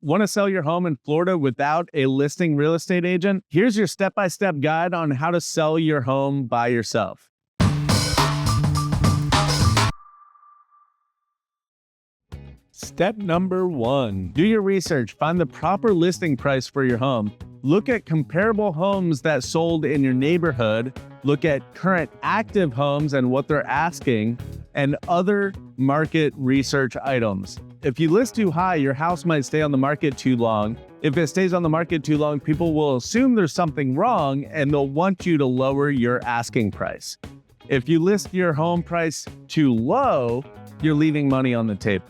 Want to sell your home in Florida without a listing real estate agent? Here's your step-by-step guide on how to sell your home by yourself. Step number 1, do your research. Find the proper listing price for your home. Look at comparable homes that sold in your neighborhood. Look at current active homes and what they're asking, and other market research items. If you list too high, your house might stay on the market too long. If it stays on the market too long, people will assume there's something wrong and they'll want you to lower your asking price. If you list your home price too low, you're leaving money on the table.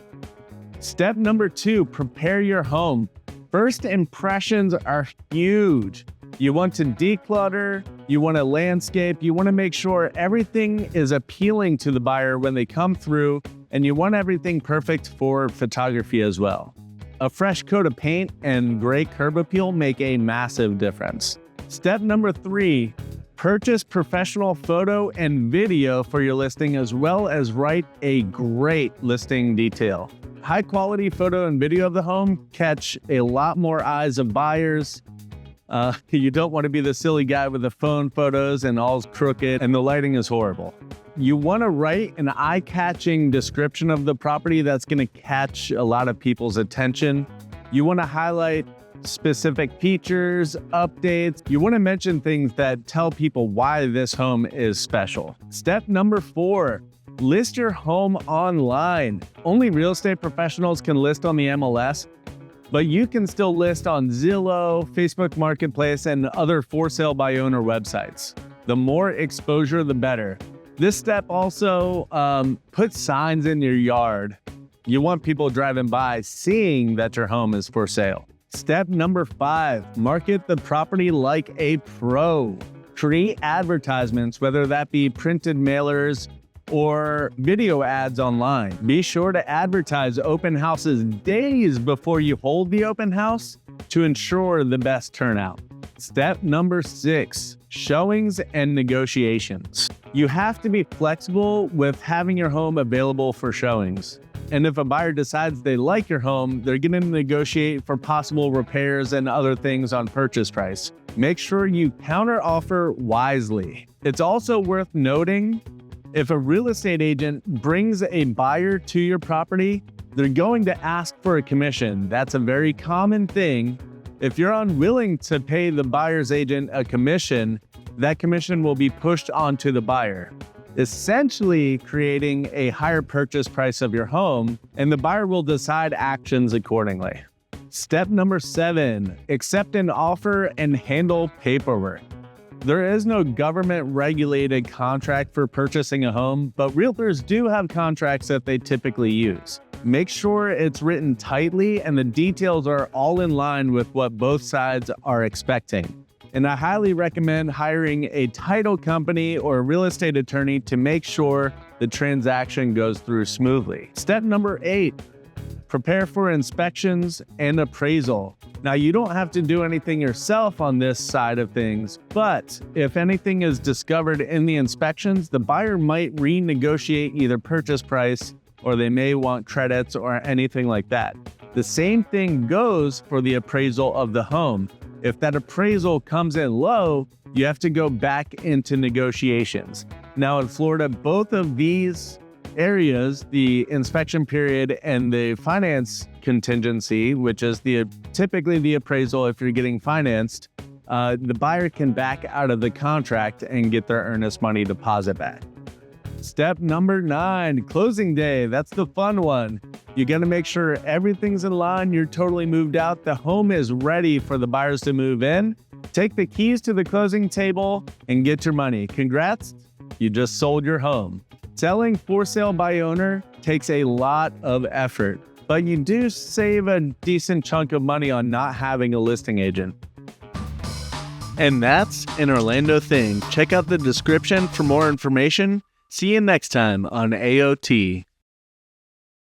Step number 2, prepare your home. First impressions are huge. You want to declutter, you want to landscape, you want to make sure everything is appealing to the buyer when they come through, and you want everything perfect for photography as well. A fresh coat of paint and gray curb appeal make a massive difference. Step number 3, purchase professional photo and video for your listing, as well as write a great listing detail. High quality photo and video of the home catch a lot more eyes of buyers. You don't want to be the silly guy with the phone photos and all's crooked and the lighting is horrible. You want to write an eye-catching description of the property that's going to catch a lot of people's attention. You want to highlight specific features, updates. You want to mention things that tell people why this home is special. Step number 4, list your home online. Only real estate professionals can list on the MLS, but you can still list on Zillow, Facebook Marketplace, and other for sale by owner websites. The more exposure, the better. This step also put signs in your yard. You want people driving by seeing that your home is for sale. Step number 5, market the property like a pro. Create advertisements, whether that be printed mailers or video ads online. Be sure to advertise open houses days before you hold the open house to ensure the best turnout. Step number 6, showings and negotiations. You have to be flexible with having your home available for showings. And if a buyer decides they like your home, they're going to negotiate for possible repairs and other things on purchase price. Make sure you counteroffer wisely. It's also worth noting, if a real estate agent brings a buyer to your property, they're going to ask for a commission. That's a very common thing. If you're unwilling to pay the buyer's agent a commission, that commission will be pushed onto the buyer, essentially creating a higher purchase price of your home, and the buyer will decide actions accordingly. Step number 7, accept an offer and handle paperwork. There is no government-regulated contract for purchasing a home, but realtors do have contracts that they typically use. Make sure it's written tightly and the details are all in line with what both sides are expecting. And I highly recommend hiring a title company or a real estate attorney to make sure the transaction goes through smoothly. Step number 8, prepare for inspections and appraisal. Now, you don't have to do anything yourself on this side of things, but if anything is discovered in the inspections, the buyer might renegotiate either purchase price or they may want credits or anything like that. The same thing goes for the appraisal of the home. If that appraisal comes in low, you have to go back into negotiations. Now, in Florida, both of these areas, the inspection period and the finance contingency, which is typically the appraisal if you're getting financed, the buyer can back out of the contract and get their earnest money deposit back. Step number 9, closing day. That's the fun one. You got to make sure everything's in line, you're totally moved out, the home is ready for the buyers to move in. Take the keys to the closing table and get your money. Congrats, you just sold your home. Selling for sale by owner takes a lot of effort, but you do save a decent chunk of money on not having a listing agent. And that's an Orlando thing. Check out the description for more information. See you next time on AOT.